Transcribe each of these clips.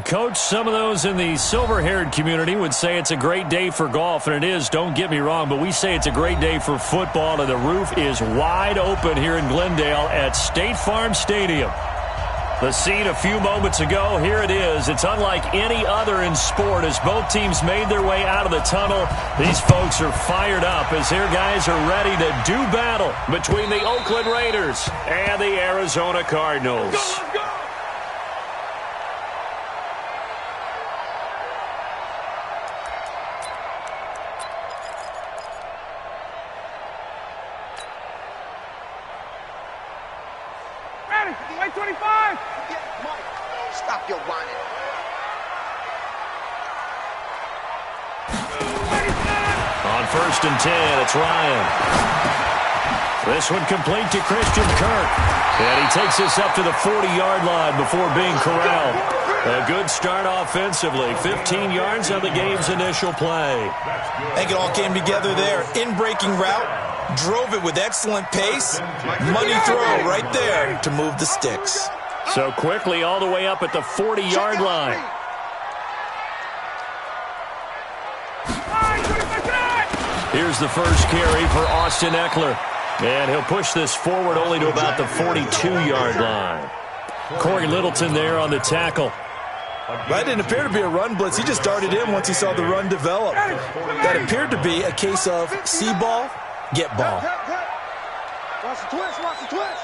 Coach, some of those in the silver-haired community would say it's a great day for golf, and it is, don't get me wrong, but we say it's a great day for football, and the roof is wide open here in Glendale at State Farm Stadium. The scene a few moments ago, here it is. It's unlike any other in sport as both teams made their way out of the tunnel. These folks are fired up as their guys are ready to do battle between the Oakland Raiders and the Arizona Cardinals. Let's go, let's go. White 25! Yeah, Mike, stop your whining. On 1st and 10, it's Ryan. This one complete to Christian Kirk. And he takes this up to the 40-yard line before being corralled. A good start offensively. 15 yards on the game's initial play. I think it all came together there. In-breaking route. Drove it with excellent pace. Money throw right there to move the sticks. So quickly all the way up at the 40-yard line. Here's the first carry for Austin Eckler. And he'll push this forward only to about the 42-yard line. Corey Littleton there on the tackle. That didn't appear to be a run blitz. He just darted in once he saw the run develop. That appeared to be a case of see ball, get ball. Watch the twist, watch the twist.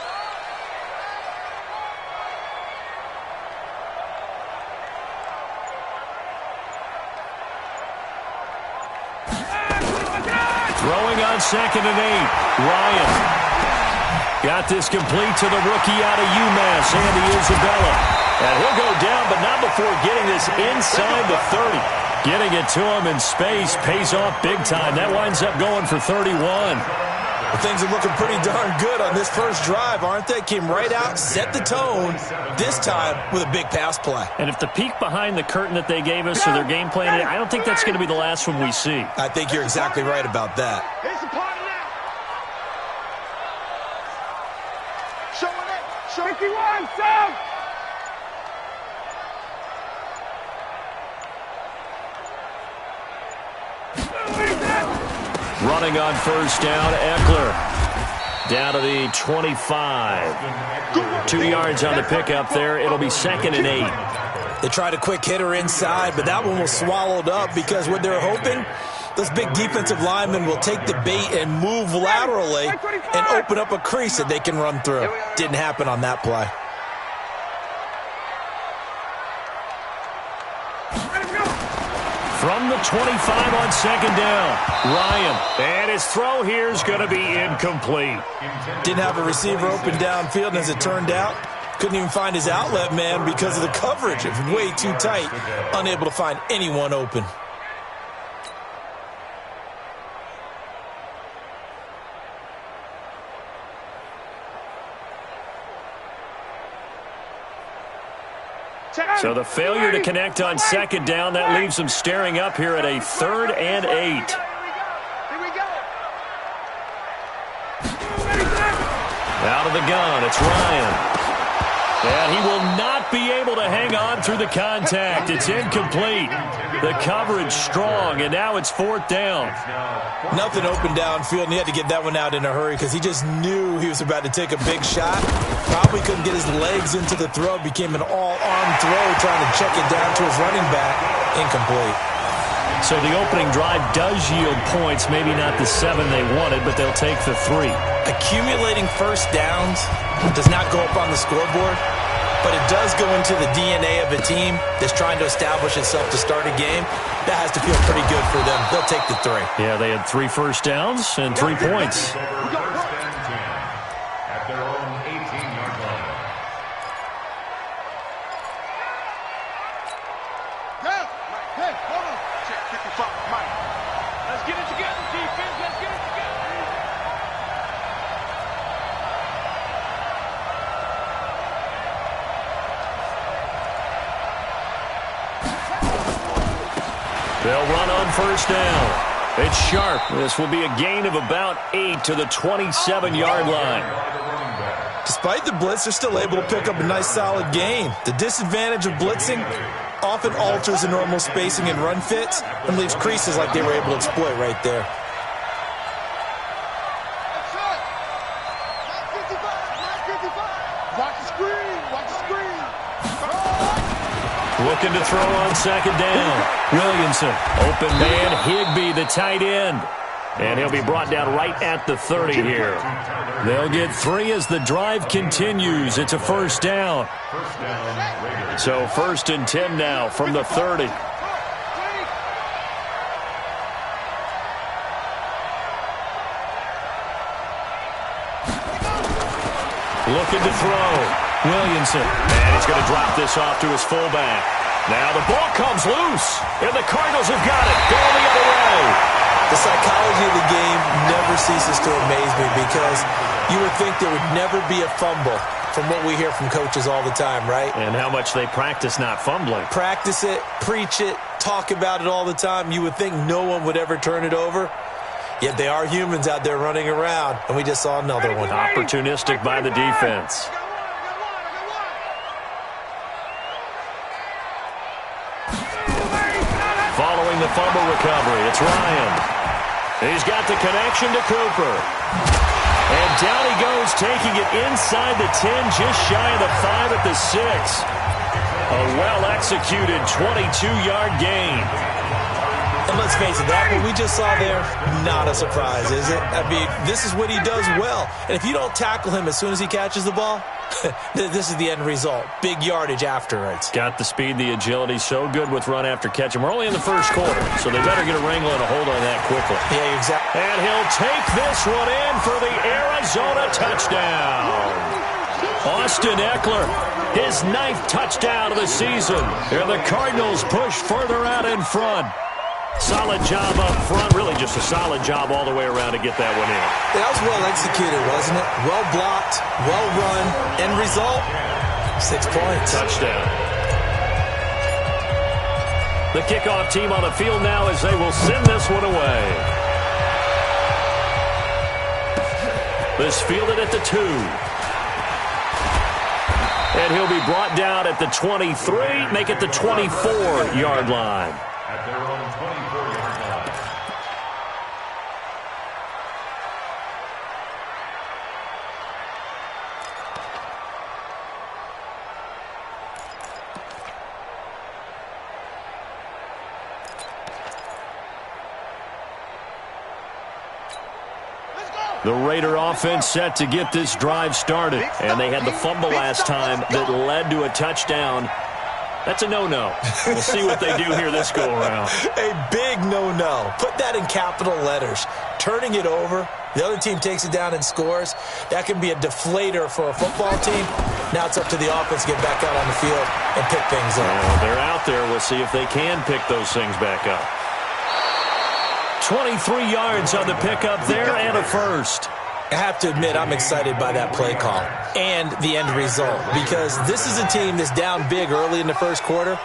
Throwing on 2nd and 8. Ryan got this complete to the rookie out of UMass, Andy Isabella. And he'll go down, but not before getting this inside the 30. Getting it to him in space pays off big time. That winds up going for 31. Well, things are looking pretty darn good on this first drive, aren't they? Came right out, set the tone, this time with a big pass play. And if the peek behind the curtain that they gave us or their game plan, I don't think that's going to be the last one we see. I think you're exactly right about that. Here's the party now. Showing it. 51, Sam. Running on 1st down, Eckler. Down to the 25. 2 yards on the pickup there. It'll be 2nd and 8. They tried a quick hitter inside, but that one was swallowed up because what they're hoping, those big defensive linemen will take the bait and move laterally and open up a crease that they can run through. Didn't happen on that play. From the 25 on 2nd down, Ryan. And his throw here is going to be incomplete. Didn't have a receiver open downfield, and as it turned out, couldn't even find his outlet man because of the coverage. It was way too tight, unable to find anyone open. So the failure to connect on 2nd down, that leaves them staring up here at a 3rd and 8. Here we go. Out of the gun, it's Ryan. And he will not be able to hang on through the contact. It's incomplete. The coverage strong, and now it's 4th down. Nothing open downfield, and he had to get that one out in a hurry because he just knew he was about to take a big shot. Probably couldn't get his legs into the throw. Became an all-arm throw, trying to check it down to his running back. Incomplete. So the opening drive does yield points, maybe not the 7 they wanted, but they'll take the 3. Accumulating first downs does not go up on the scoreboard, but it does go into the DNA of a team that's trying to establish itself to start a game. That has to feel pretty good for them. They'll take the 3. Yeah, they had 3 first downs and 3 points. At their own 18-yard line. Hey, hold on. Check 55, Mike. Let's get it together, defense. Let's get it together. They'll run on 1st down. It's Sharp. This will be a gain of about 8 to the 27-yard line. Despite the blitz, they're still able to pick up a nice, solid gain. The disadvantage of blitzing often alters the normal spacing and run fits and leaves creases like they were able to exploit right there. Looking to throw on second down. Williamson, open man, Higbee, the tight end. And he'll be brought down right at the 30 here. They'll get 3 as the drive continues. It's a first down. So 1st and 10 now from the 30. Looking to throw. Williamson, and he's going to drop this off to his fullback. Now the ball comes loose, and the Cardinals have got it. Going the other way. The psychology of the game never ceases to amaze me because you would think there would never be a fumble from what we hear from coaches all the time, right? And how much they practice not fumbling. Practice it, preach it, talk about it all the time. You would think no one would ever turn it over. Yet they are humans out there running around, and we just saw another one. Opportunistic by the defense. Following the fumble recovery, it's Ryan. He's got the connection to Cooper. And down he goes, taking it inside the 10, just shy of the 5 at the 6. A well-executed 22-yard gain. And let's face it, that what we just saw there, not a surprise, is it? I mean, this is what he does well. And if you don't tackle him as soon as he catches the ball, this is the end result. Big yardage afterwards. Got the speed, the agility, so good with run after catch. And we're only in the first quarter, so they better get a wrangle and a hold on that quickly. Yeah, exactly. And he'll take this one in for the Arizona touchdown. Austin Eckler, his 9th touchdown of the season. And the Cardinals push further out in front. Solid job up front. Really just a solid job all the way around to get that one in. That was well executed, wasn't it? Well blocked, well run. End result, 6 points. Touchdown. The kickoff team on the field now as they will send this one away. This fielded at the 2. And he'll be brought down at the 23, make it the 24-yard line. At their own 24-yard line. The Raider offense set to get this drive started. And they had the fumble last time that led to a touchdown. That's a no-no. We'll see what they do here this go-around. A big no-no. Put that in capital letters. Turning it over, the other team takes it down and scores. That can be a deflator for a football team. Now it's up to the offense to get back out on the field and pick things up. They're out there. We'll see if they can pick those things back up. 23 yards on the pickup there and a first. I have to admit, I'm excited by that play call and the end result because this is a team that's down big early in the first quarter,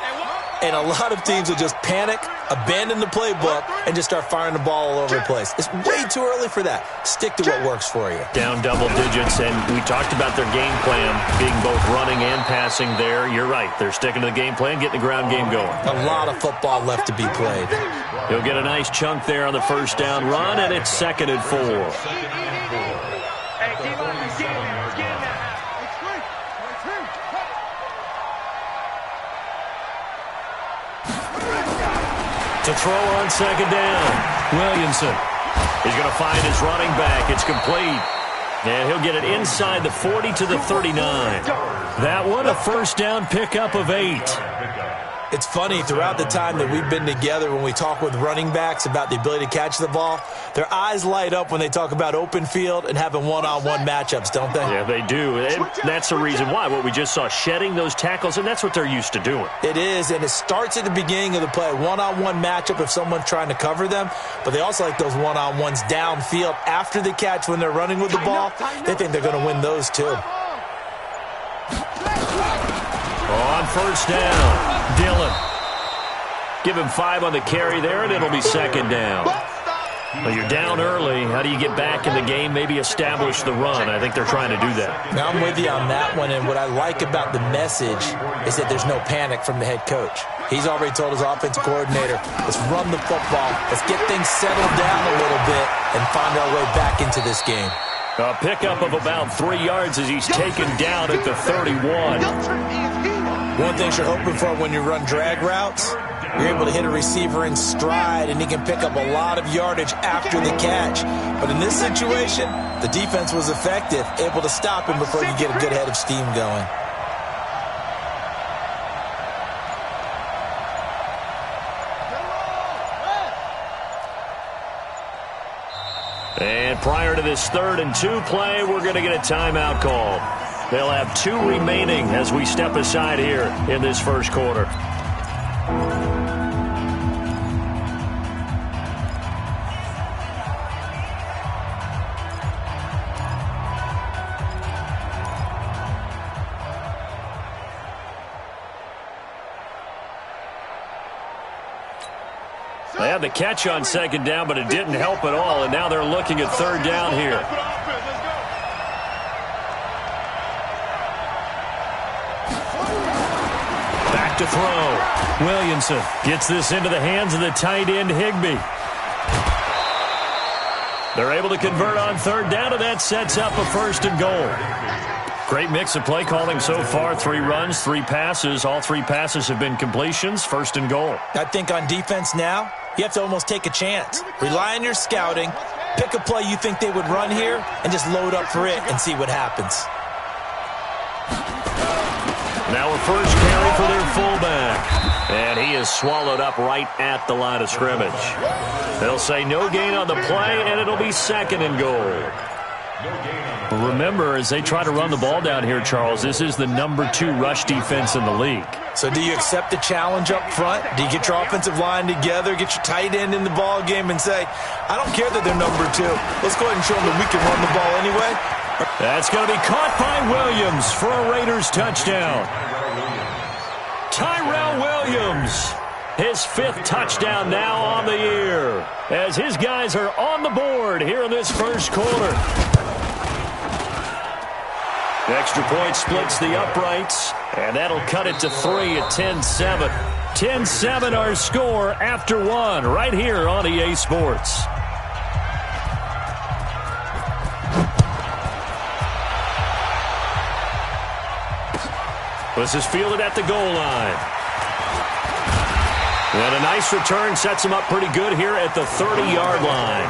and a lot of teams will just panic, abandon the playbook, and just start firing the ball all over the place. It's way too early for that. Stick to what works for you. Down double digits, and we talked about their game plan being both running and passing there. You're right. They're sticking to the game plan, getting the ground game going. A lot of football left to be played. He'll get a nice chunk there on the first down run, and it's 2nd and 4. To throw on second down, Williamson. He's going to find his running back. It's complete. And he'll get it inside the 40 to the 39. That one, a first down pickup of 8. It's funny, throughout the time that we've been together, when we talk with running backs about the ability to catch the ball, their eyes light up when they talk about open field and having one-on-one matchups, don't they? Yeah, they do. And that's the reason why. What we just saw, shedding those tackles, and that's what they're used to doing. It is, and it starts at the beginning of the play. One-on-one matchup if someone's trying to cover them, but they also like those one-on-ones downfield after the catch when they're running with the ball. They think they're going to win those too. On first down, Dillon. Give him 5 on the carry there, and it'll be second down. Well, you're down early. How do you get back in the game, maybe establish the run? I think they're trying to do that. Now, I'm with you on that one, and what I like about the message is that there's no panic from the head coach. He's already told his offensive coordinator, let's run the football, let's get things settled down a little bit and find our way back into this game. A pickup of about 3 yards as he's taken down at the 31. One thing you're hoping for when you run drag routes, you're able to hit a receiver in stride, and he can pick up a lot of yardage after the catch. But in this situation, the defense was effective, able to stop him before you get a good head of steam going. And prior to this 3rd and 2 play, we're going to get a timeout call. They'll have 2 remaining as we step aside here in this first quarter. They had the catch on 2nd down, but it didn't help at all, and now they're looking at 3rd down here. Back to throw. Williamson gets this into the hands of the tight end, Higbee. They're able to convert on 3rd down, and that sets up a 1st and goal. Great mix of play calling so far. 3 runs, 3 passes. All 3 passes have been completions. 1st and goal. I think on defense now, you have to almost take a chance. Rely on your scouting. Pick a play you think they would run here and just load up for it and see what happens. Now a first carry for their fullback. And he is swallowed up right at the line of scrimmage. They'll say no gain on the play, and it'll be 2nd and goal. Remember, as they try to run the ball down here, Charles, this is the number 2 rush defense in the league. So do you accept the challenge up front? Do you get your offensive line together, get your tight end in the ball game and say, I don't care that they're number 2. Let's go ahead and show them that we can run the ball anyway? That's going to be caught by Williams for a Raiders touchdown. Tyrell Williams, his 5th touchdown now on the year, as his guys are on the board here in this first quarter. Extra point splits the uprights, and that'll cut it to 3 at 10-7. 10-7 our score after 1 right here on EA Sports. This is fielded at the goal line. And a nice return sets him up pretty good here at the 30-yard line.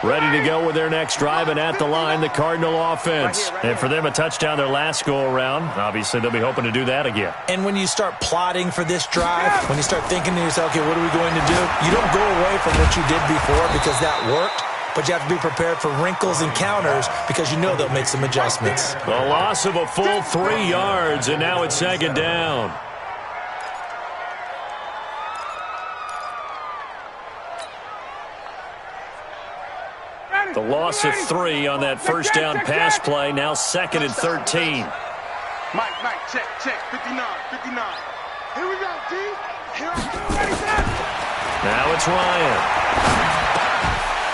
Ready to go with their next drive, and at the line, the Cardinal offense. And for them, a touchdown their last go-around. Obviously, they'll be hoping to do that again. And when you start plotting for this drive, when you start thinking to yourself, okay, what are we going to do? You don't go away from what you did before because that worked, but you have to be prepared for wrinkles and counters because you know they'll make some adjustments. A loss of a full 3 yards, and now it's 2nd down. The loss of 3 on that first down pass play. Now 2nd and 13. Mike, check, 59. Here we go, D. Now it's Ryan.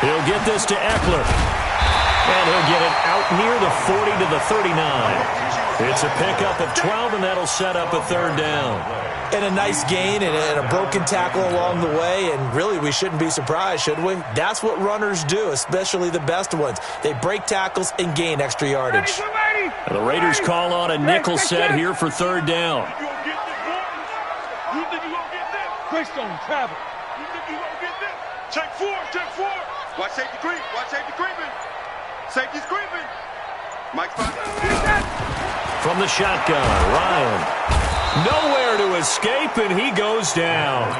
He'll get this to Eckler. And he'll get it out near the 40 to the 39. It's a pickup of 12, and that'll set up a 3rd down. And a nice gain and a broken tackle along the way, and really we shouldn't be surprised, should we? That's what runners do, especially the best ones. They break tackles and gain extra yardage. And the Raiders call on a nickel set here for 3rd down. You think you gonna get this? Chris don't travel. You think you gonna get this? Check 4. Watch safety creeping. Safety's creeping. Mike's fine. From the shotgun, Ryan. Nowhere to escape, and he goes down.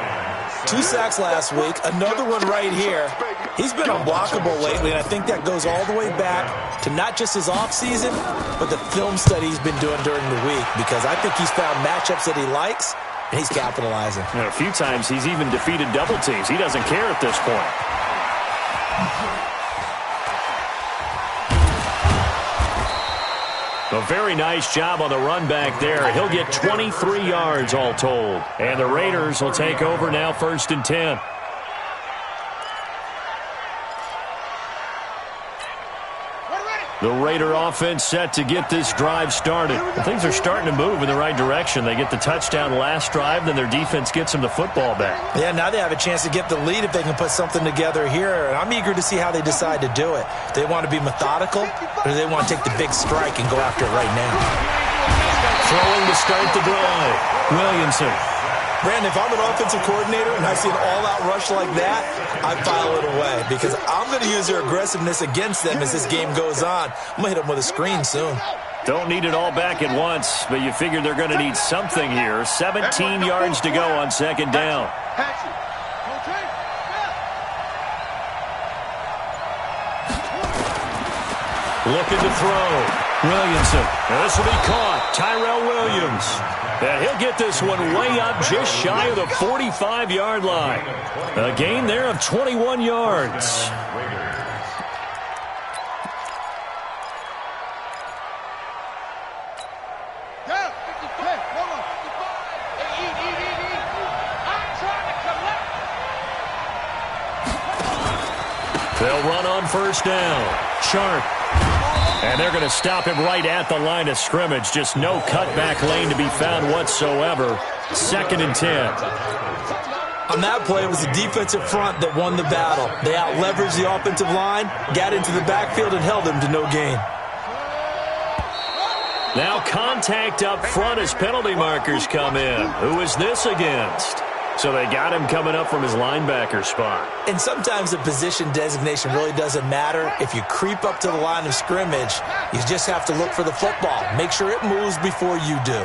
2 sacks last week, another one right here. He's been unblockable lately, and I think that goes all the way back to not just his offseason, but the film study he's been doing during the week, because I think he's found matchups that he likes, and he's capitalizing. And a few times he's even defeated double teams. He doesn't care at this point. A very nice job on the run back there. He'll get 23 yards all told. And the Raiders will take over now, 1st and 10. The Raider offense set to get this drive started. Things are starting to move in the right direction. They get the touchdown last drive, then their defense gets them the football back. Yeah, now they have a chance to get the lead if they can put something together here. And I'm eager to see how they decide to do it. Do they want to be methodical, or do they want to take the big strike and go after it right now? Throwing to start the drive, Williamson. Brandon, if I'm an offensive coordinator and I see an all-out rush like that, I file it away because I'm going to use their aggressiveness against them as this game goes on. I'm going to hit them with a screen soon. Don't need it all back at once, but you figure they're going to need something here. 17 yards to go on 2nd down. Looking to throw. Williamson. This will be caught. Tyrell Williams. And he'll get this one way up just shy of the 45-yard line. A gain there of 21 yards. They'll run on 1st down. Sharp. And they're going to stop him right at the line of scrimmage. Just no cutback lane to be found whatsoever. 2nd and 10. On that play, it was the defensive front that won the battle. They out-leveraged the offensive line, got into the backfield, and held them to no gain. Now contact up front as penalty markers come in. Who is this against? So they got him coming up from his linebacker spot. And sometimes the position designation really doesn't matter. If you creep up to the line of scrimmage, you just have to look for the football. Make sure it moves before you do.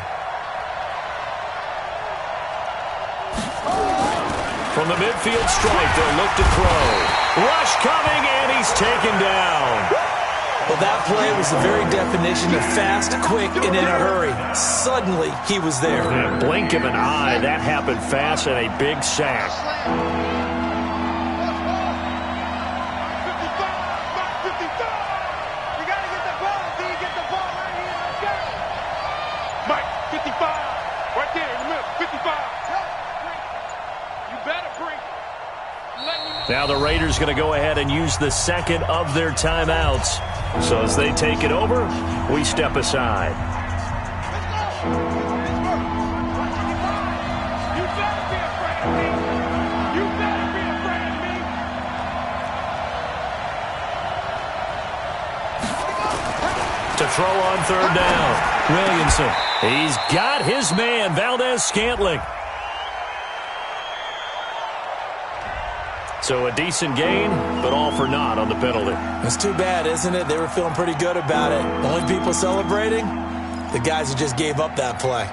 From the midfield stripe, they'll look to throw. Rush coming, and he's taken down. Well, that play was the very definition of fast, quick, and in a hurry. Suddenly, he was there. In a blink of an eye, that happened fast and a big sack. 55, Mark 55. You got to get the ball. Can you get the ball right here? Let's go. Mike, 55. Right there in the middle. 55. You better bring it. Now the Raiders going to go ahead and use the 2nd of their timeouts. So as they take it over, we step aside. You better be afraid of me. You better be afraid of me. To throw on 3rd down, Williamson. He's got his man, Valdez-Scantling. So a decent gain, but all for naught on the penalty. It's too bad, isn't it? They were feeling pretty good about it. The only people celebrating, the guys who just gave up that play.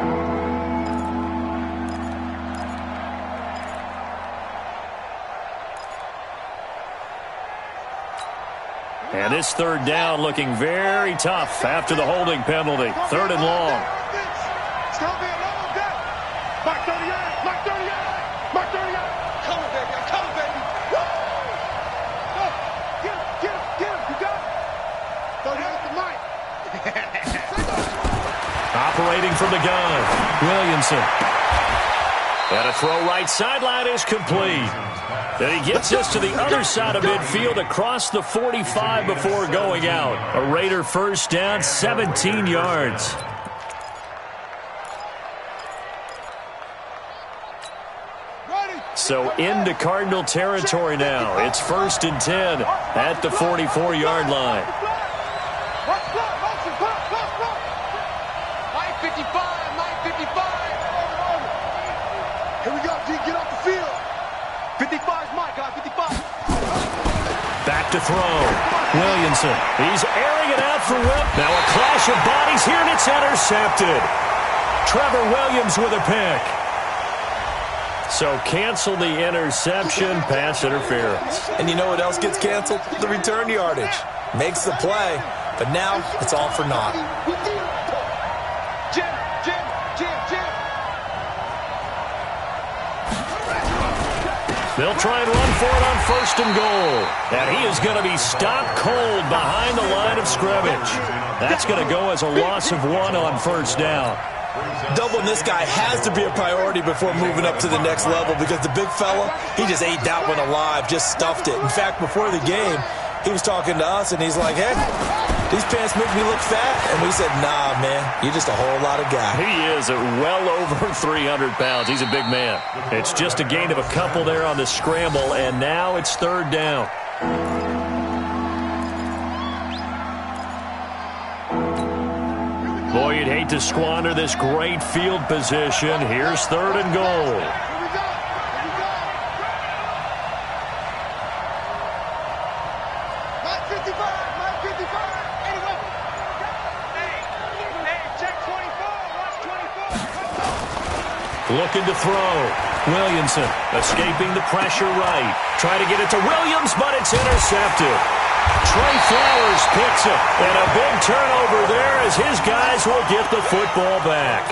And this 3rd down looking very tough after the holding penalty. 3rd and long. It's going to be a long day. Mark 38. Mark 38. Mark 38. Come on, baby. I'm coming, baby. Woo! Go. Get him. Get him. Get him. You got it. 38 to Mike. Operating from the gun, Williamson. And a throw right sideline is complete. Then he gets this to the other side of midfield across the 45 before going out. A Raider 1st down, 17 yards. So into Cardinal territory now. It's 1st and 10 at the 44-yard line. Mike 55. Mike 55. Here we go, G. Get off the field. 55 is Mike, guys. 55. Back to throw. Williamson. He's airing it out for Whip. Now a clash of bodies here, and it's intercepted. Trevor Williams with a pick. So cancel the interception, pass interference. And you know what else gets canceled? The return yardage. Makes the play, but now it's all for naught. Jim. They'll try and run for it on 1st and goal. And he is going to be stopped cold behind the line of scrimmage. That's going to go as a loss of 1 on first down. Doubling this guy has to be a priority before moving up to the next level because the big fella, he just ate that one alive, just stuffed it. In fact, before the game, he was talking to us, and he's like, hey, these pants make me look fat. And we said, nah, man, you're just a whole lot of guy. He is at well over 300 pounds. He's a big man. It's just a gain of a couple there on the scramble, and now it's third down. Boy, you'd hate to squander this great field position. Here's third and goal. Looking to throw. Williamson escaping the pressure right. Trying to get it to Williams, but it's intercepted. Trey Flowers picks it, and a big turnover there as his guys will get the football back.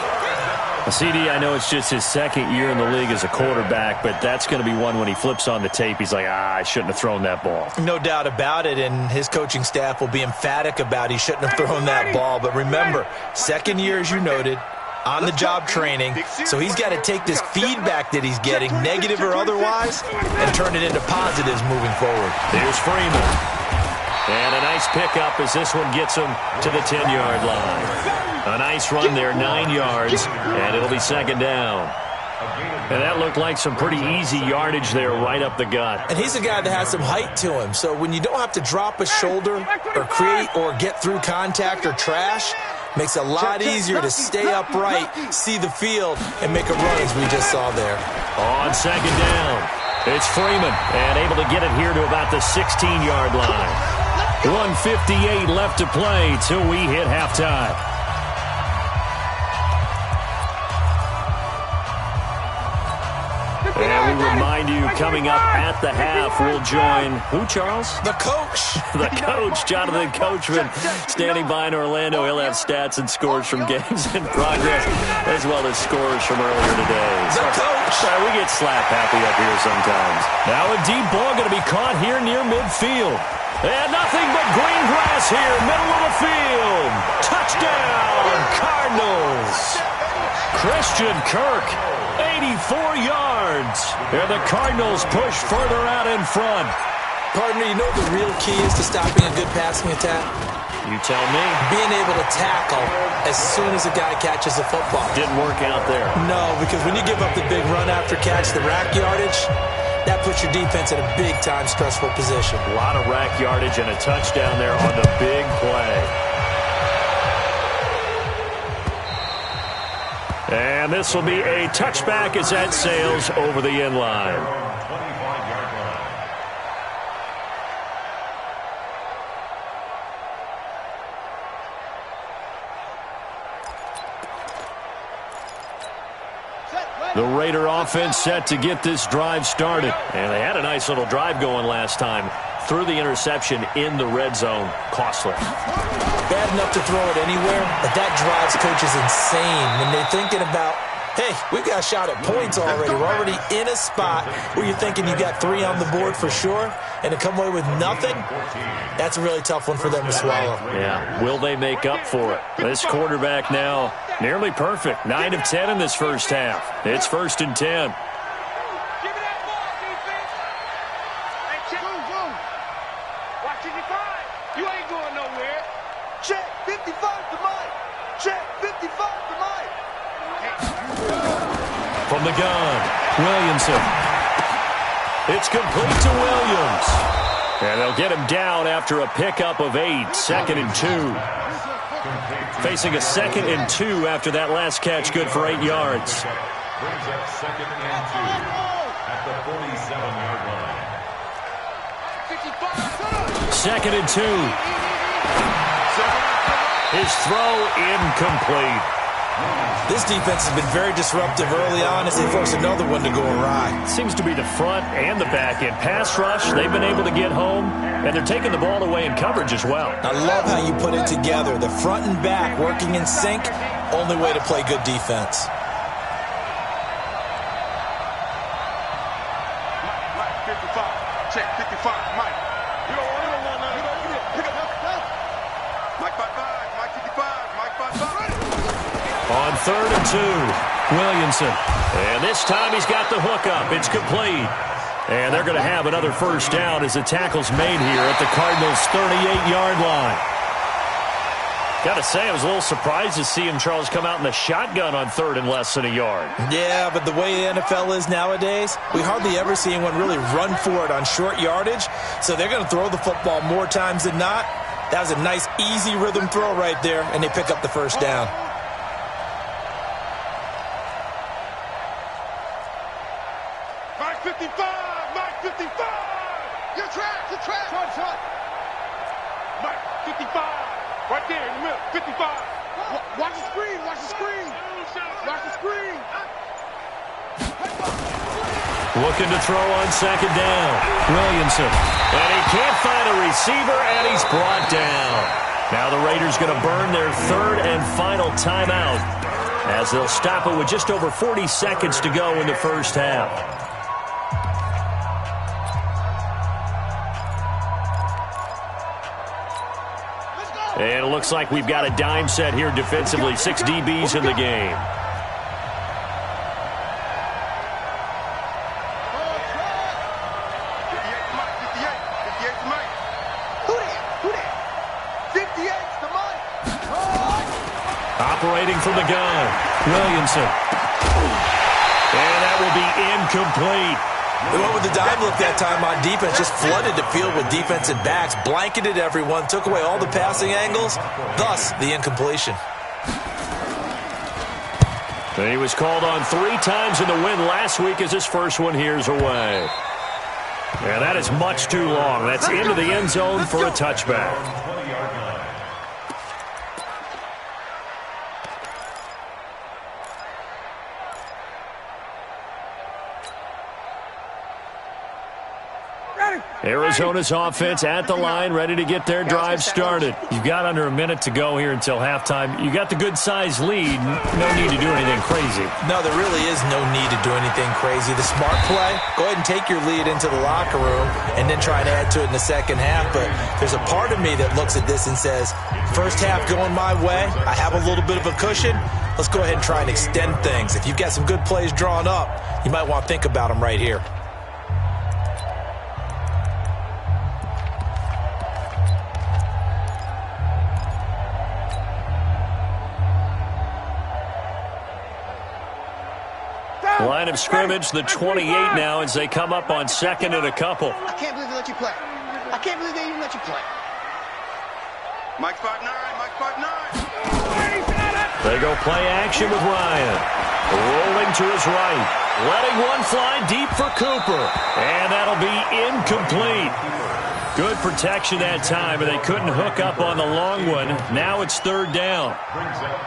CD, I know it's just his second year in the league as a quarterback, but that's going to be one when he flips on the tape. He's like, I shouldn't have thrown that ball. No doubt about it, and his coaching staff will be emphatic about he shouldn't have thrown that ball. But remember, second year, as you noted, on-the-job training, so he's got to take this feedback that he's getting, negative or otherwise, and turn it into positives moving forward. Here's Freeman. And a nice pickup as this one gets him to the 10-yard line. A nice run there, 9 yards, and it'll be second down. And that looked like some pretty easy yardage there right up the gut. And he's a guy that has some height to him, so when you don't have to drop a shoulder or create or get through contact or trash, makes it a lot easier to stay upright, see the field, and make a run as we just saw there. On second down, it's Freeman, and able to get it here to about the 16-yard line. 1:58 left to play till we hit halftime. And we remind you, coming up at the half, we'll join, who, Charles? The coach. The coach, Jonathan Coachman, standing by in Orlando. He'll have stats and scores from games in progress, as well as scores from earlier today. The coach. We get slap happy up here sometimes. Now a deep ball going to be caught here near midfield. And nothing but green grass here, middle of the field. Touchdown, Cardinals. Christian Kirk, 84 yards. And the Cardinals push further out in front. Partner, you know the real key is to stopping a good passing attack? You tell me. Being able to tackle as soon as a guy catches a football. Didn't work out there. No, because when you give up the big run after catch, the rack yardage, that puts your defense in a big-time stressful position. A lot of rack yardage and a touchdown there on the big play. And this will be a touchback as that sails over the end line. The Raider offense set to get this drive started. And they had a nice little drive going last time. Threw the interception in the red zone. Costly. Bad enough to throw it anywhere, but that drives coaches insane when they're thinking about, hey, we've got a shot at points already. We're already in a spot where you're thinking you got 3 on the board for sure, and to come away with nothing, that's a really tough one for them to swallow. Yeah, will they make up for it? This quarterback now nearly perfect. 9 of 10 in this first half. It's 1st and 10. You ain't going nowhere. Check 55 to Mike. Check 55 to Mike. From the gun, Williamson. It's complete to Williams. And they'll get him down after a pickup of 8. 2nd and 2. Facing a 2nd and 2 after that last catch, good for 8 yards. Brings up 2nd and 2 at the 47-yard line. 2nd and 2. His throw incomplete. This defense has been very disruptive early on as they force another one to go awry. Seems to be the front and the back end. Pass rush, they've been able to get home, and they're taking the ball away in coverage as well. I love how you put it together. The front and back working in sync, only way to play good defense. Mike, 55. Check 55, Mike. You don't want that. Pick up. Mike, 5. Mike, On 3rd and 2, Williamson. And this time he's got the hookup. It's complete. And they're going to have another first down as the tackle's made here at the Cardinals' 38-yard line. Got to say, I was a little surprised to see him, Charles, come out in the shotgun on 3rd and less than a yard. Yeah, but the way the NFL is nowadays, we hardly ever see anyone really run for it on short yardage. So they're going to throw the football more times than not. That was a nice, easy rhythm throw right there, and they pick up the first down. Mike 55! Mike 55! Your track! Shot! Mike 55! Right there in the middle, 55! Watch the screen! Watch the screen! Looking to throw on 2nd down. Williamson. And he can't find a receiver, and he's brought down. Now the Raiders going to burn their 3rd and final timeout as they'll stop it with just over 40 seconds to go in the first half. And it looks like we've got a dime set here defensively. 6 DBs in the game. Operating from the gun, Williamson. And that will be incomplete. They went with the dime look that time on defense, just flooded the field with defensive backs, blanketed everyone, took away all the passing angles, thus the incompletion. And he was called on 3 times in the win last week as his first one here's away. And that is much too long. That's into the end zone for a touchback. Arizona's offense at the line, ready to get their drive started. You've got under a minute to go here until halftime. You got the good-sized lead. No need to do anything crazy. No, there really is no need to do anything crazy. The smart play, go ahead and take your lead into the locker room and then try and add to it in the second half. But there's a part of me that looks at this and says, first half going my way, I have a little bit of a cushion. Let's go ahead and try and extend things. If you've got some good plays drawn up, you might want to think about them right here. Line of scrimmage, the 28 now as they come up on 2nd and a couple. I can't believe they let you play. I can't believe they even let you play. Mike 5'9", Mike 5'9". They go play action with Ryan. Rolling to his right. Letting one fly deep for Cooper. And that'll be incomplete. Good protection that time, and they couldn't hook up on the long one. Now it's 3rd down.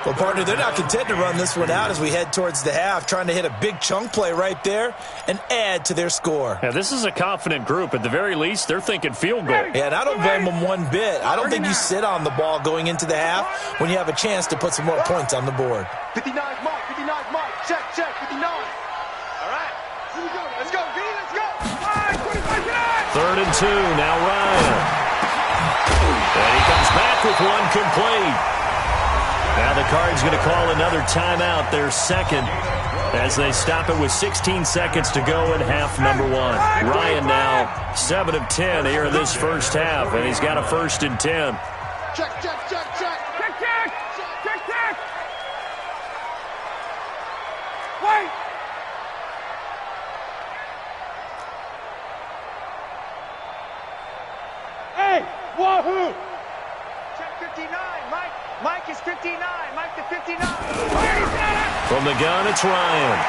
Well, partner, they're not content to run this one out as we head towards the half, trying to hit a big chunk play right there and add to their score. Yeah, this is a confident group. At the very least, they're thinking field goal. Yeah, and I don't blame them one bit. I don't think you sit on the ball going into the half when you have a chance to put some more points on the board. 59 Mike, 59 Mike. Check, 59. All right, here we go. Let's go, D, let's go. 3rd and 2, now Ryan. And he comes back with one complete. Now the Cards going to call another timeout, their 2nd, as they stop it with 16 seconds to go in half number 1. Ryan now 7 of 10 here in this first half, and he's got a 1st and 10. Check. Wait. Hey, wahoo! Check 59, Mike. Mike is 59. Mike to 59. From the gun, it's Ryan.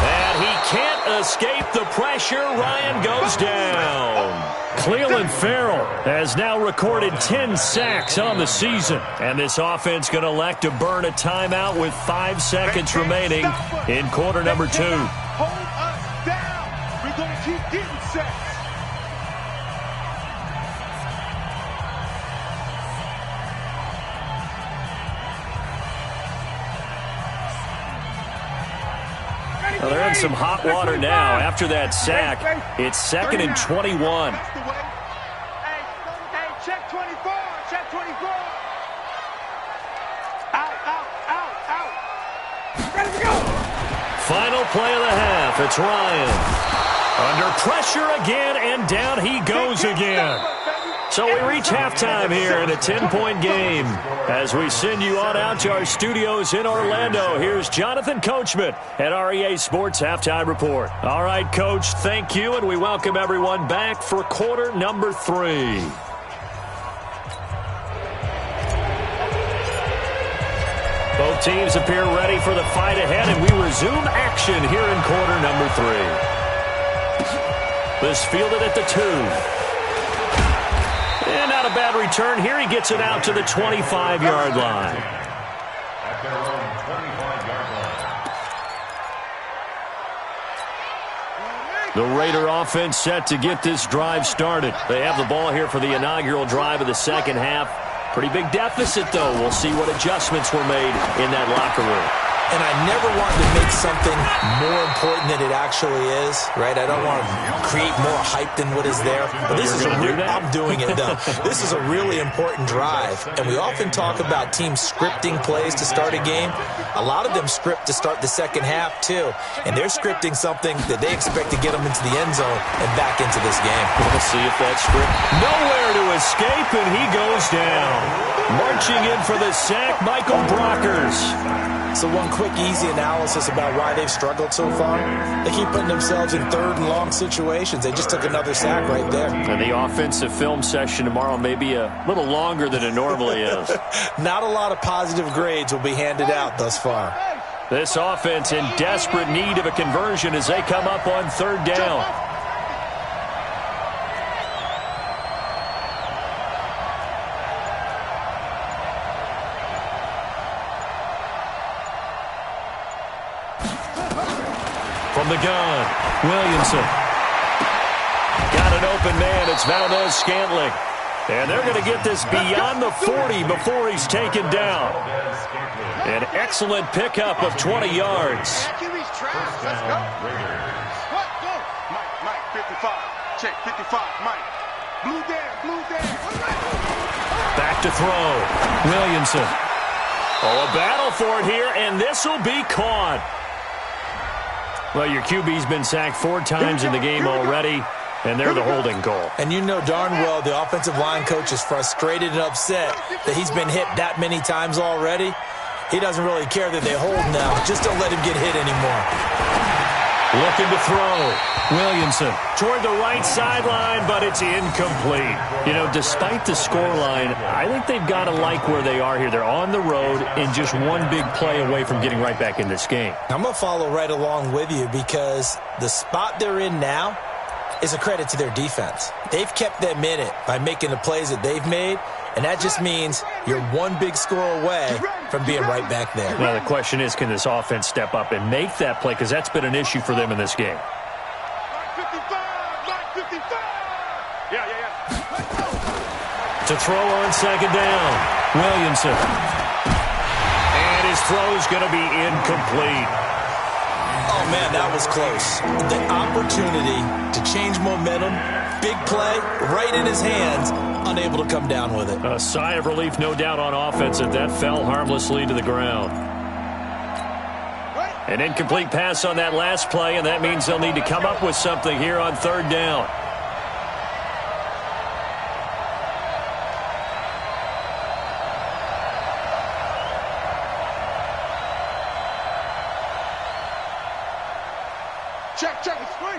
And he can't escape the pressure. Ryan goes down. Cleveland Farrell has now recorded 10 sacks on the season. And this offense going to elect to burn a timeout with 5 seconds remaining in quarter number 2. Hold us down. We're going to keep getting sacks. Well, they're in some hot water now. After that sack, it's 2nd and 21. Hey, check 24. Check 24. Out. Final play of the half. It's Ryan. Under pressure again, and down he goes again. So we reach halftime here in a 10-point game. As we send you on out to our studios in Orlando, here's Jonathan Coachman at REA Sports Halftime Report. All right, Coach, thank you, and we welcome everyone back for quarter number 3. Both teams appear ready for the fight ahead, and we resume action here in quarter number 3. This fielded at the 2. And not a bad return here. He gets it out to the 25-yard line. At their own 25-yard line. The Raider offense set to get this drive started. They have the ball here for the inaugural drive of the second half. Pretty big deficit, though. We'll see what adjustments were made in that locker room. And I never wanted to make something more important than it actually is, right? I don't want to create more hype than what is there. But this is I'm doing it, though. This is a really important drive. And we often talk about teams scripting plays to start a game. A lot of them script to start the second half, too. And they're scripting something that they expect to get them into the end zone and back into this game. We'll see if that script. Nowhere to escape, and he goes down. Marching in for the sack, Michael Brockers. So one quick, easy analysis about why they've struggled so far. They keep putting themselves in third and long situations. They just took another sack right there. And the offensive film session tomorrow may be a little longer than it normally is. Not a lot of positive grades will be handed out thus far. This offense in desperate need of a conversion as they come up on third down. From the gun, Williamson. Got an open man. It's Valdez-Scantling. And they're going to get this beyond the 40 before he's taken down. An excellent pickup of 20 yards. Mike, 55. Check, 55, Mike. Blue down. Back to throw. Williamson. Oh, a battle for it here, and this will be caught. Well, your QB's been sacked 4 times in the game already, and they're the holding call. And you know darn well the offensive line coach is frustrated and upset that he's been hit that many times already. He doesn't really care that they hold now. Just don't let him get hit anymore. Looking to throw. Williamson toward the right sideline, but it's incomplete. You know, despite the scoreline, I think they've got to like where they are here. They're on the road and just one big play away from getting right back in this game. I'm going to follow right along with you because the spot they're in now is a credit to their defense. They've kept them in it by making the plays that they've made, and that just means you're one big score away from being right back there. Now, the question is, can this offense step up and make that play? Because that's been an issue for them in this game. To throw on second down, Williamson. And his throw's going to be incomplete. Oh, man, that was close. The opportunity to change momentum, big play, right in his hands, unable to come down with it. A sigh of relief, no doubt, on offense, and that fell harmlessly to the ground. An incomplete pass on that last play, and that means they'll need to come up with something here on third down. Check, swing.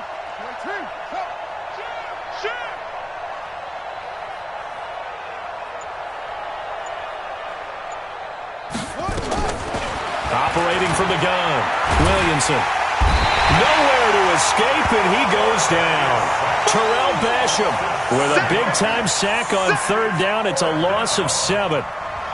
Operating from the gun, Williamson. Nowhere to escape, and he goes down. Terrell Basham with a big-time sack on third down. It's a loss of 7.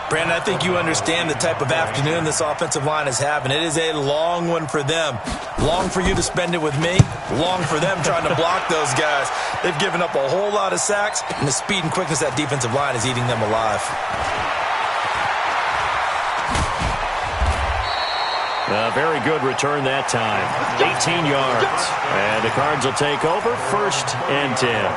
Brandon, I think you understand the type of afternoon this offensive line is having. It is a long one for them. Long for you to spend it with me. Long for them trying to block those guys. They've given up a whole lot of sacks, and the speed and quickness of that defensive line is eating them alive. A very good return that time. 18 yards. And the Cards will take over, 1st and 10.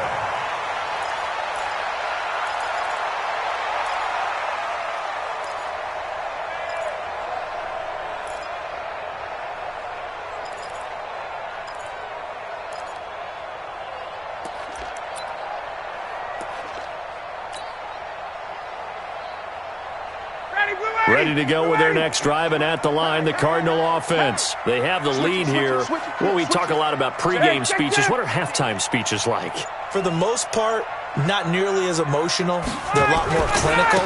Ready to go with their next drive, and at the line, the Cardinal offense. They have the lead here. Well, we talk a lot about pregame speeches. What are halftime speeches like? For the most part, not nearly as emotional. They're a lot more clinical.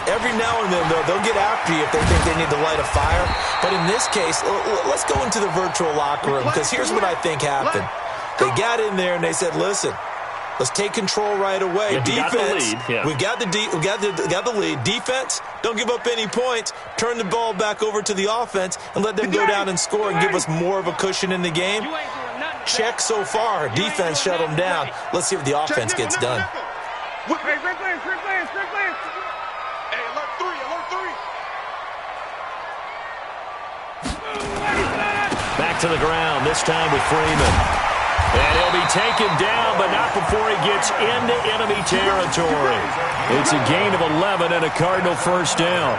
Every now and then, though, they'll get after you if they think they need to light a fire. But in this case, let's go into the virtual locker room, because here's what I think happened. They got in there and they said, listen, let's take control right away. Yeah, defense, we got the lead. Defense, don't give up any points. Turn the ball back over to the offense and let them go down and score and give us more of a cushion in the game. Check so far. Defense shut them down. Let's see if the offense gets done. Hey, alert three. Back to the ground, this time with Freeman. And he'll be taken down, but not before he gets into enemy territory. It's a gain of 11 and a Cardinal first down.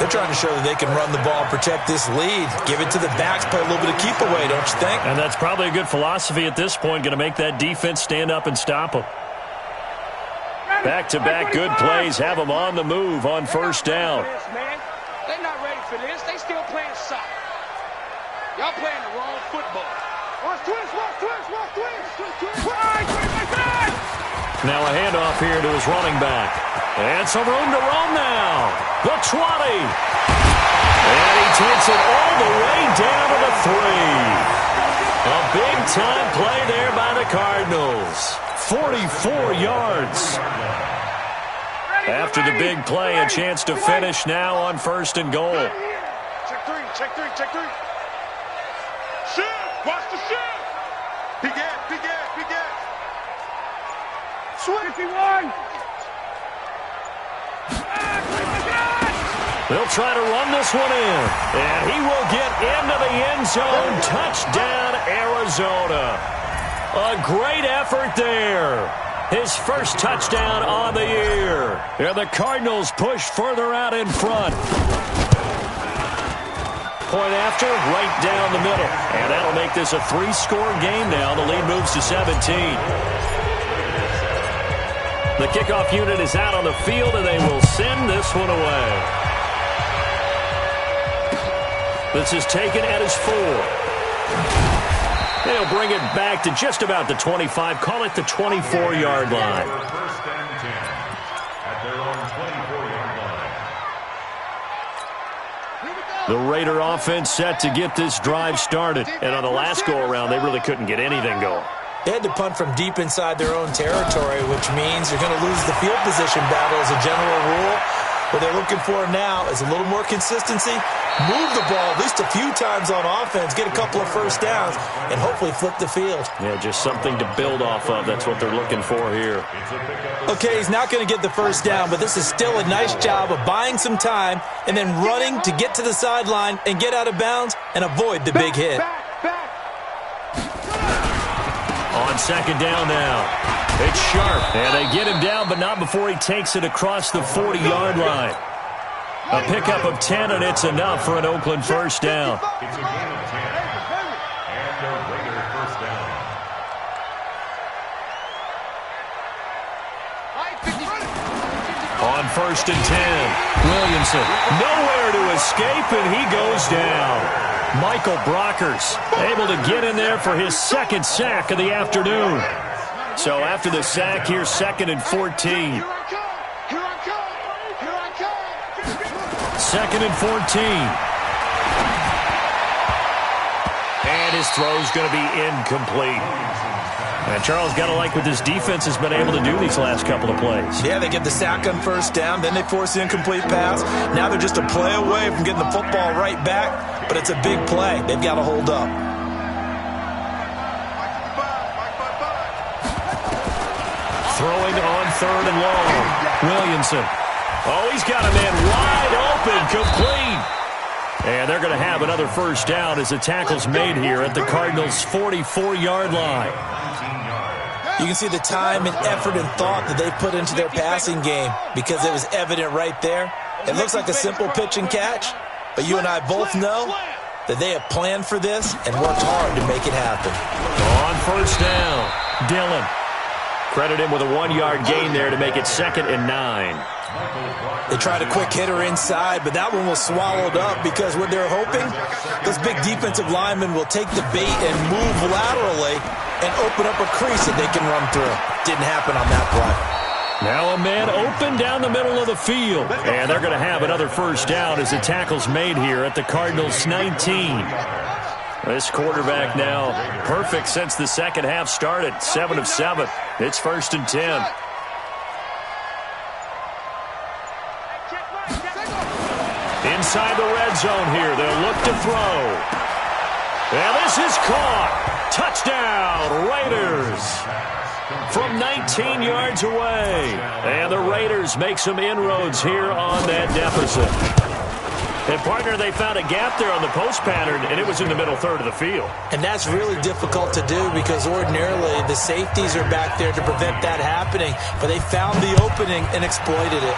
They're trying to show that they can run the ball and protect this lead. Give it to the backs, play a little bit of keep away, don't you think? And that's probably a good philosophy at this point, going to make that defense stand up and stop them. Back-to-back good plays have them on the move on first down. They're not ready for this. They still playing soccer. Y'all playing the wrong football. Watch twins. Now a handoff here to his running back. And some room to roam now. The 20. And he takes it all the way down to the 3. A big-time play there by the Cardinals. 44 yards. After the big play, a chance to finish now on first and goal. Check three. Shift, watch the shift. Big ass. 51. They'll try to run this one in. And he will get into the end zone. Touchdown, Arizona. A great effort there. His first touchdown on the year. And the Cardinals push further out in front. Point after, right down the middle. And that'll make this a 3-score game now. The lead moves to 17. The kickoff unit is out on the field, and they will send this one away. This is taken at his 4. They'll bring it back to just about the 25. Call it the 24-yard line. First and 10 at their own 24-yard line. The Raider offense set to get this drive started. And on the last go-around, they really couldn't get anything going. They had to punt from deep inside their own territory, which means you're going to lose the field position battle as a general rule. What they're looking for now is a little more consistency, move the ball at least a few times on offense, get a couple of first downs, and hopefully flip the field. Yeah, just something to build off of. That's what they're looking for here. Okay, he's not going to get the first down, but this is still a nice job of buying some time and then running to get to the sideline and get out of bounds and avoid the big hit. On second down now. It's Sharp. And they get him down, but not before he takes it across the 40-yard line. A pickup of 10, and it's enough for an Oakland first down. It's a gain of 10. And a Raider first down. On first and 10, Williamson nowhere to escape, and he goes down. Michael Brockers able to get in there for his second sack of the afternoon. So after the sack, here's second and 14. Second and 14. And his throw's going to be incomplete. And Charles, got to like what this defense has been able to do these last couple of plays. Yeah, they get the sack on first down, then they force the incomplete pass. Now they're just a play away from getting the football right back, but it's a big play. They've got to hold up. Throwing on third and long. Williamson. Oh, he's got a man wide open, complete. And they're going to have another first down as the tackle's made here at the Cardinals' 44-yard line. You can see the time and effort and thought that they put into their passing game because it was evident right there. It looks like a simple pitch and catch, but you and I both know that they have planned for this and worked hard to make it happen. On first down, Dillon. Credit him with a 1-yard gain there to make it second and 9. They tried a quick hitter inside, but that one was swallowed up because what they're hoping, those big defensive linemen will take the bait and move laterally and open up a crease that they can run through. Didn't happen on that play. Now a man open down the middle of the field. And they're going to have another first down as the tackle's made here at the Cardinals 19. This quarterback now perfect since the second half started. 7 of 7. It's 1st and 10. Inside the red zone here. They'll look to throw. And this is caught. Touchdown, Raiders. From 19 yards away. And the Raiders make some inroads here on that deficit. And, partner, they found a gap there on the post pattern, and it was in the middle third of the field. And that's really difficult to do because ordinarily the safeties are back there to prevent that happening. But they found the opening and exploited it.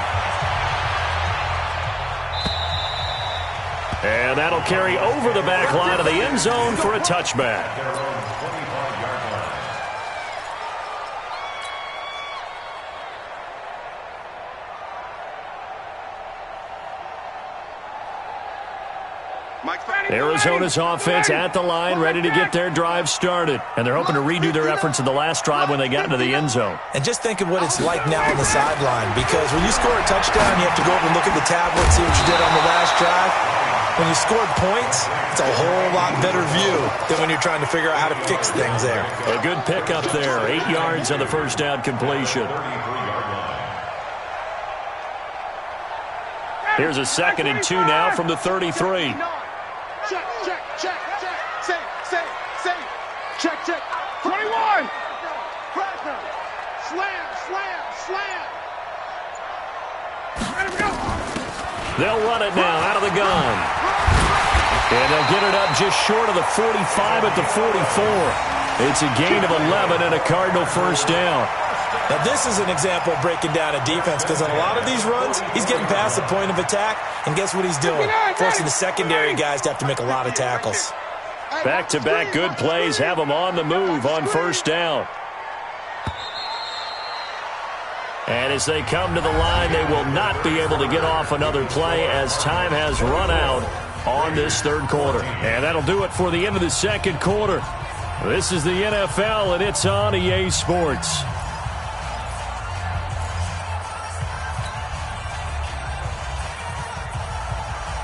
And that'll carry over the back line of the end zone for a touchback. Arizona's offense at the line, ready to get their drive started. And they're hoping to redo their efforts in the last drive when they got into the end zone. And just think of what it's like now on the sideline, because when you score a touchdown, you have to go over and look at the tablet, see what you did on the last drive. When you scored points, it's a whole lot better view than when you're trying to figure out how to fix things there. A good pickup there, 8 yards on the first down completion. Here's a 2nd and 2 now from the 33. Check, check, check, check. Say. Check, check. 21. Cracker. Slam. Ready to go. They'll run it now out of the gun. And they'll get it up just short of the 45 at the 44. It's a gain of 11 and a Cardinal first down. Now, this is an example of breaking down a defense because on a lot of these runs, he's getting past the point of attack, and guess what he's doing? Forcing the secondary guys to have to make a lot of tackles. Back-to-back good plays have them on the move on first down. And as they come to the line, they will not be able to get off another play as time has run out on this third quarter. And that'll do it for the end of the second quarter. This is the NFL, and it's on EA Sports.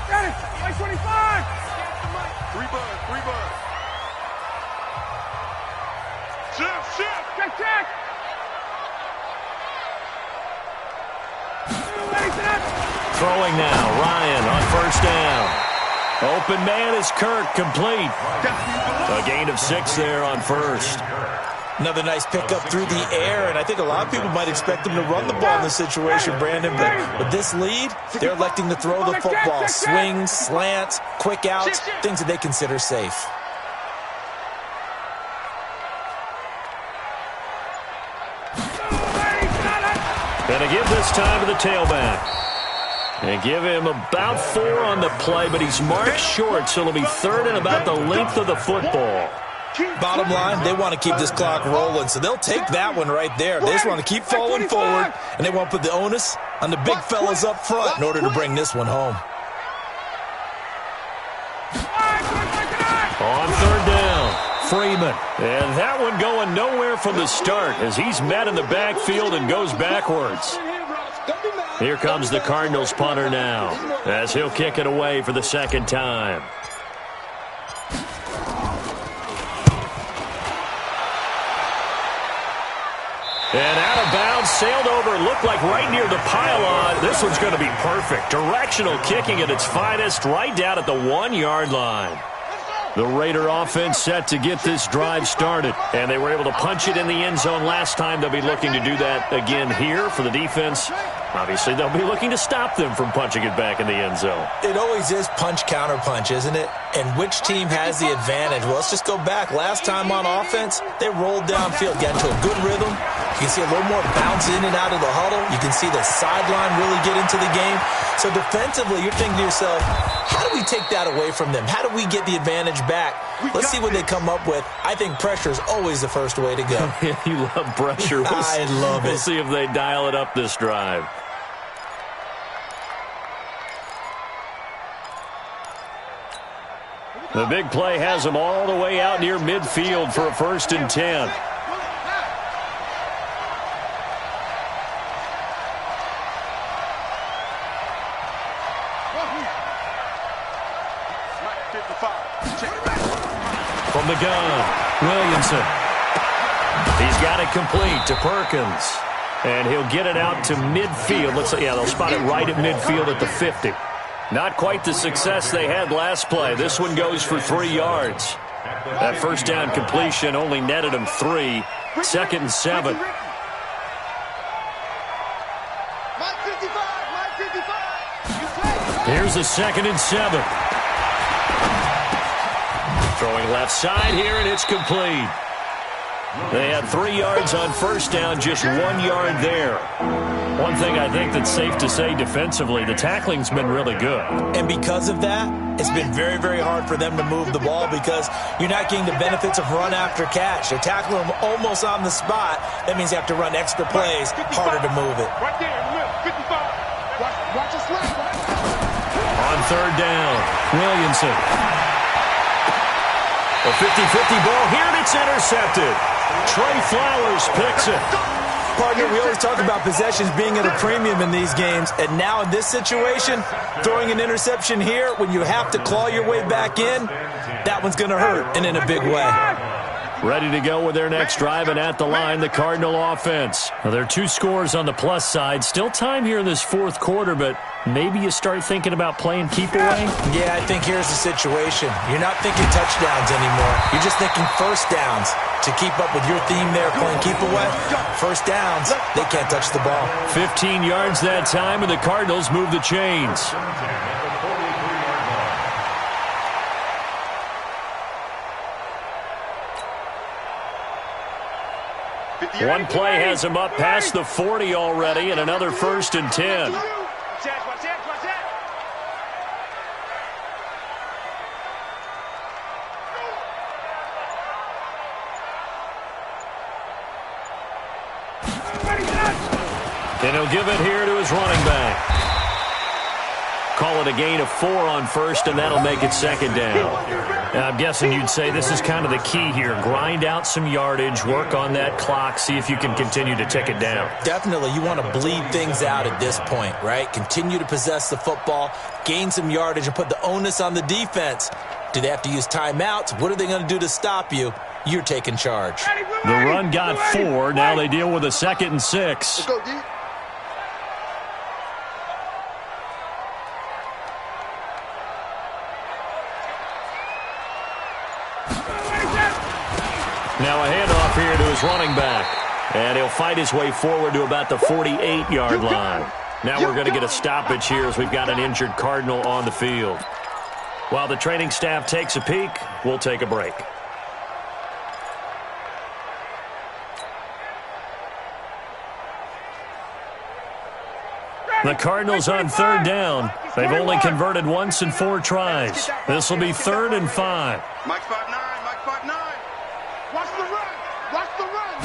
Got it. 25. 3 bud. Shift. Check. Throwing now, Ryan on first down. Open man is Kirk, complete. A gain of 6 there on first. Another nice pickup through the air, and I think a lot of people might expect them to run the ball in this situation, Brandon, but with this lead, they're electing to throw the football. Swings, slants, quick outs, things that they consider safe. Gonna give this time to the tailback. And give him about 4 on the play, but he's marked short, so it'll be 3rd and about the length of the football. Bottom line, they want to keep this clock rolling, so they'll take that one right there. They just want to keep falling forward, and they want to put the onus on the big fellas up front in order to bring this one home. On 3rd down, Freeman. And that one going nowhere from the start as he's met in the backfield and goes backwards. Here comes the Cardinals punter now as he'll kick it away for the second time. And out of bounds, sailed over, looked like right near the pylon. This one's going to be perfect. Directional kicking at its finest, right down at the 1-yard line. The Raider offense set to get this drive started, and they were able to punch it in the end zone last time. They'll be looking to do that again here for the defense. Obviously, they'll be looking to stop them from punching it back in the end zone. It always is punch, counter punch, isn't it? And which team has the advantage? Well, let's just go back. Last time on offense, they rolled downfield, got into a good rhythm. You can see a little more bounce in and out of the huddle. You can see the sideline really get into the game. So defensively, you're thinking to yourself, how do we take that away from them? How do we get the advantage back? Let's see what they come up with. I think pressure is always the first way to go. You love pressure. I love it. We'll see if they dial it up this drive. The big play has him all the way out near midfield for a 1st and 10. From the gun, Williamson. He's got it complete to Perkins. And he'll get it out to midfield. They'll spot it right at midfield at the 50. Not quite the success they had last play. This one goes for 3 yards. That 1st down completion only netted him 3. 2nd and 7. Here's a 2nd and 7. Throwing left side here, and it's complete. They had 3 yards on 1st down, just 1 yard there. One thing I think that's safe to say defensively, the tackling's been really good. And because of that, it's been very, very hard for them to move the ball because you're not getting the benefits of run after catch. They're tackling them almost on the spot. That means you have to run extra plays, harder to move it. Right there, in the middle, 55. Watch us slap. On 3rd down, Williamson. A 50-50 ball here, and it's intercepted. Trey Flowers picks it. Partner, we always talk about possessions being at a premium in these games, and now in this situation, throwing an interception here when you have to claw your way back in, that one's going to hurt, and in a big way. Ready to go with their next drive, and at the line, the Cardinal offense. Well, there are 2 scores on the plus side. Still time here in this 4th quarter, but maybe you start thinking about playing keep away? Yeah, I think here's the situation. You're not thinking touchdowns anymore. You're just thinking 1st downs. To keep up with your theme there, playing keep away, 1st downs, they can't touch the ball. 15 yards that time, and the Cardinals move the chains. One play has him up past the 40 already, and another 1st and 10. And he'll give it here to his running back. Call it a gain of 4 on 1st, and that'll make it 2nd down. Now, I'm guessing you'd say this is kind of the key here. Grind out some yardage, work on that clock, see if you can continue to tick it down. Definitely. You want to bleed things out at this point, right? Continue to possess the football, gain some yardage, and put the onus on the defense. Do they have to use timeouts? What are they going to do to stop you? You're taking charge. The run got 4. Now they deal with a 2nd and 6. Let's go, D. Now a handoff here to his running back. And he'll fight his way forward to about the 48-yard line. Now we're going to get a stoppage here as we've got an injured Cardinal on the field. While the training staff takes a peek, we'll take a break. The Cardinals on 3rd down. They've only converted once in 4 tries. This will be 3rd and 5. Mike 5'9", Mike 5'9". Watch the run. Watch the run.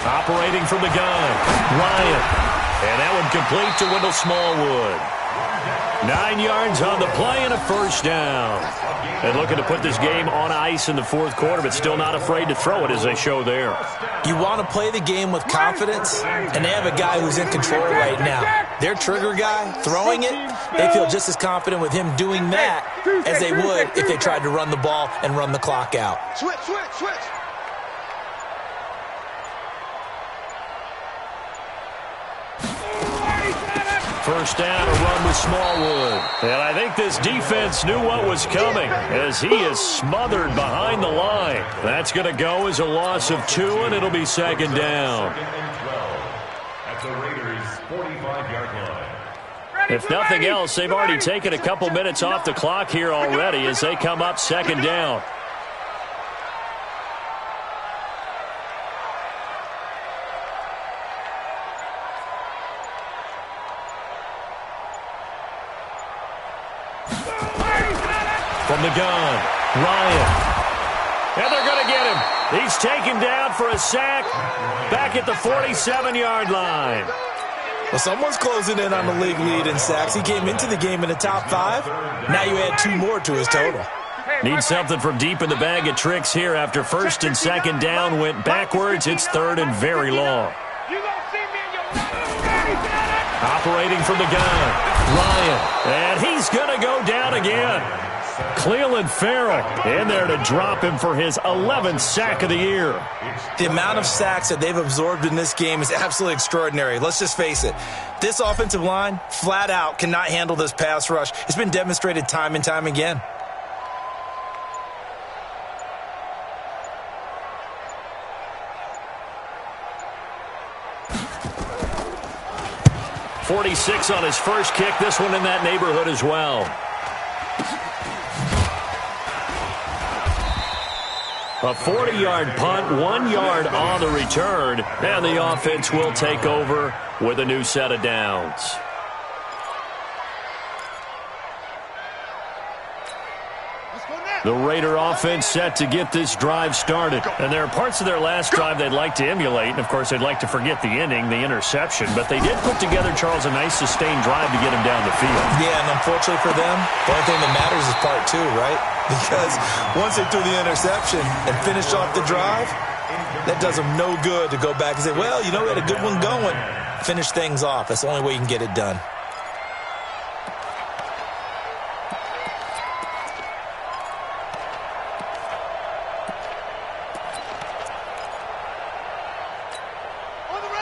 Operating from the gun, Ryan. And that one complete to Wendell Smallwood. 9 yards on the play and a 1st down. And looking to put this game on ice in the 4th quarter, but still not afraid to throw it as they show there. You want to play the game with confidence, and they have a guy who's in control right now. Their trigger guy, throwing it, they feel just as confident with him doing that as they would if they tried to run the ball and run the clock out. Switch. 1st down, a run with Smallwood. And I think this defense knew what was coming as he is smothered behind the line. That's going to go as a loss of 2, and it'll be 2nd down. At the Raiders' 45-yard line. If nothing else, they've already taken a couple minutes off the clock here already as they come up 2nd down. From the gun, Ryan. And they're going to get him. He's taken down for a sack back at the 47-yard line. Well, someone's closing in on the league lead in sacks. He came into the game in the top 5. Now you add 2 more to his total. Need something from deep in the bag of tricks here. After first and second down went backwards, it's third and very long. Operating from the gun, Ryan, and he's going to go down again. Cleveland Farrell in there to drop him for his 11th sack of the year. The amount of sacks that they've absorbed in this game is absolutely extraordinary. Let's just face it. This offensive line, flat out, cannot handle this pass rush. It's been demonstrated time and time again. .46 on his first kick. This one in that neighborhood as well. A 40-yard punt, 1 yard on the return, and the offense will take over with a new set of downs. The Raider offense set to get this drive started. And there are parts of their last drive they'd like to emulate. And, of course, they'd like to forget the inning, the interception. But they did put together, Charles, a nice sustained drive to get him down the field. Yeah, and unfortunately for them, the only thing that matters is part 2, right? Because once they threw the interception and finished off the drive, that does them no good to go back and say, well, you know, we had a good one going. Finish things off. That's the only way you can get it done.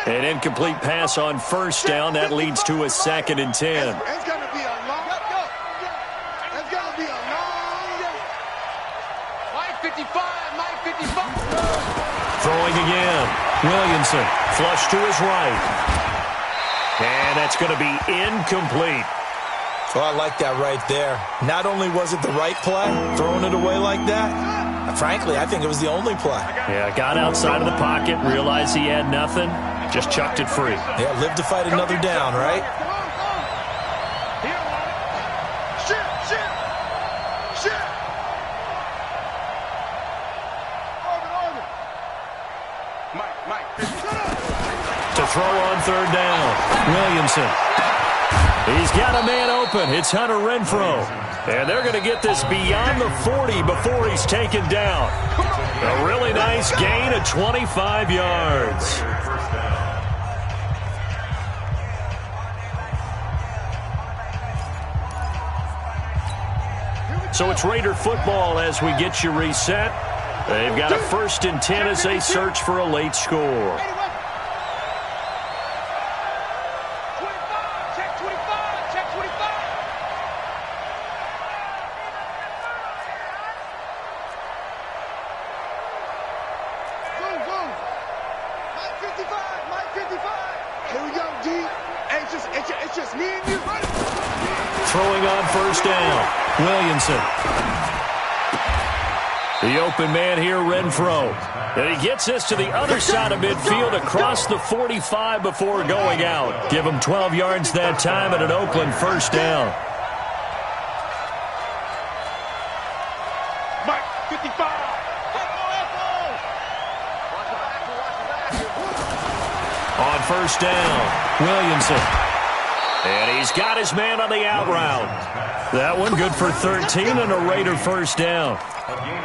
An incomplete pass on first down. That leads to a 2nd and 10. It's going to be a long. It's going to be a long. Mike 55, Mike 55. Throwing again. Williamson, flush to his right. And that's going to be incomplete. Well, I like that right there. Not only was it the right play, throwing it away like that, frankly, I think it was the only play. Yeah, got outside of the pocket, realized he had nothing, just chucked it free. Yeah, live to fight another down, right? To throw on third down, Williamson. He's got a man open. It's Hunter Renfrow. And they're going to get this beyond the 40 before he's taken down. A really nice gain of 25 yards. So it's Raider football as we get you reset. They've got a 1st and 10 as they search for a late score. Throwing on first down, Williamson. The open man here, Renfrow. And he gets this to the other side of midfield across the 45 before going out. Give him 12 yards that time and an Oakland first down. Mike 55. On first down, Williamson. And he's got his man on the out route. That one good for 13 and a Raider first down.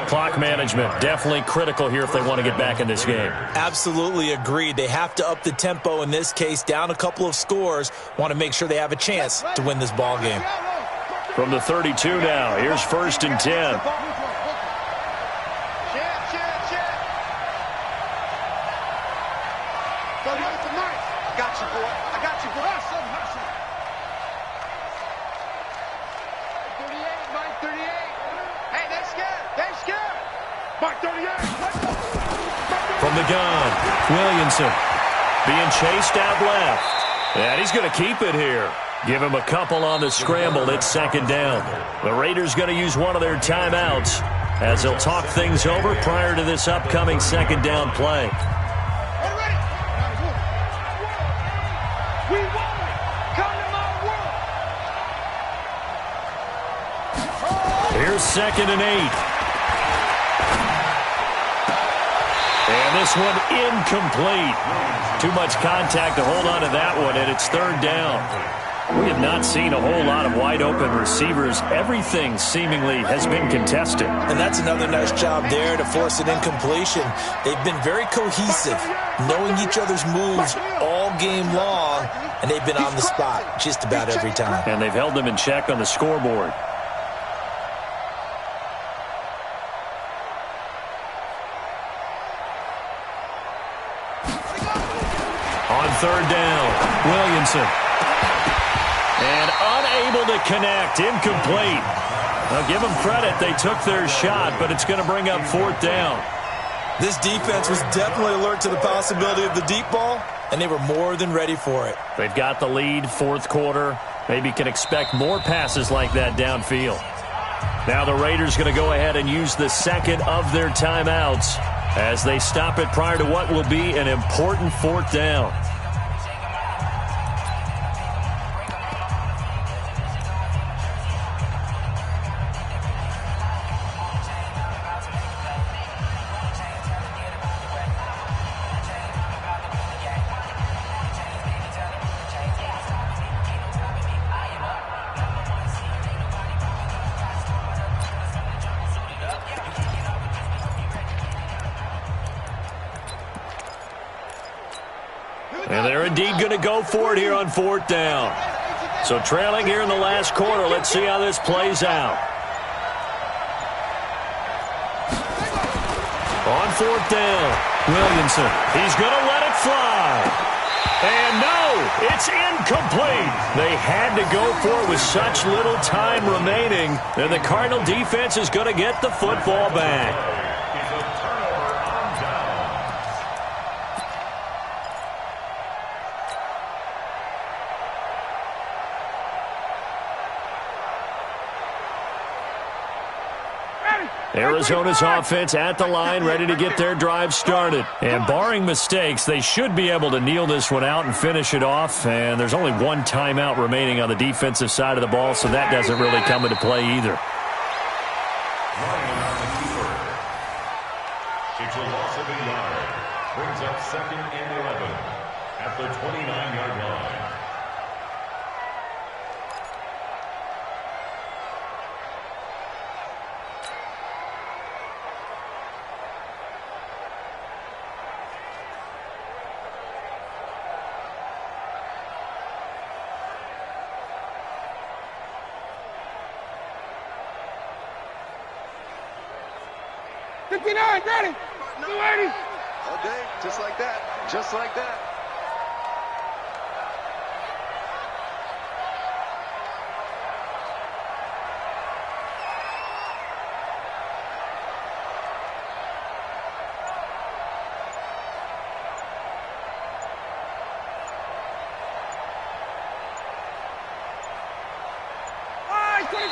Clock management definitely critical here if they want to get back in this game. Absolutely agreed. They have to up the tempo in this case, down a couple of scores. Want to make sure they have a chance to win this ball game. From the 32 now, here's 1st and 10. From the gun, Williamson being chased out left. And he's going to keep it here. Give him a couple on the scramble. It's 2nd down. The Raiders going to use one of their timeouts as they'll talk things over prior to this upcoming 2nd down play. Here's 2nd and 8. And this one incomplete. Too much contact to hold on to that one, and it's third down. We have not seen a whole lot of wide-open receivers. Everything seemingly has been contested. And that's another nice job there to force an incompletion. They've been very cohesive, knowing each other's moves all game long, and they've been on the spot just about every time. And they've held them in check on the scoreboard. On third down, Williamson. And unable to connect, incomplete. Now give them credit, they took their shot, but it's going to bring up fourth down. This defense was definitely alert to the possibility of the deep ball, and they were more than ready for it. They've got the lead, fourth quarter. Maybe can expect more passes like that downfield. Now the Raiders going to go ahead and use the second of their timeouts as they stop it prior to what will be an important fourth down. And they're indeed going to go for it here on fourth down. So trailing here in the last quarter. Let's see how this plays out. On fourth down, Williamson. He's going to let it fly. And no, it's incomplete. They had to go for it with such little time remaining. And the Cardinal defense is going to get the football back. Arizona's offense at the line, ready to get their drive started. And barring mistakes, they should be able to kneel this one out and finish it off. And there's only one timeout remaining on the defensive side of the ball, so that doesn't really come into play either. It's a loss of a yard. Brings up second and 11 at the 29-yard line. Ready? 280. All day, just like that. Just like that.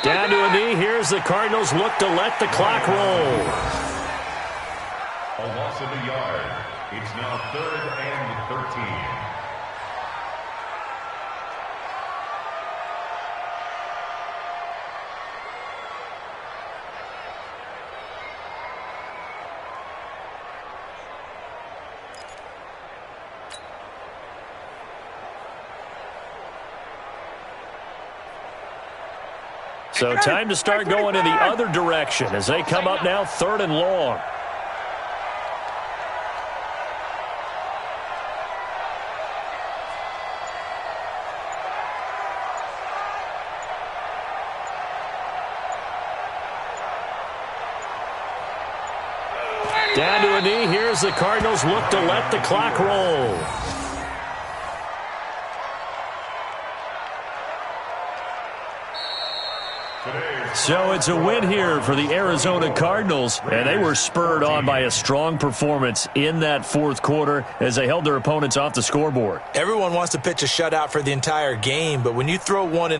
Down to a knee. Here's the Cardinals look to let the clock roll. A loss of a yard. It's now third and 13. So time to start going in the other direction as they come up now third and long. Down to a knee. Here's the Cardinals look to let the clock roll. So it's a win here for the Arizona Cardinals, and they were spurred on by a strong performance in that fourth quarter as they held their opponents off the scoreboard. Everyone wants to pitch a shutout for the entire game, but when you throw one in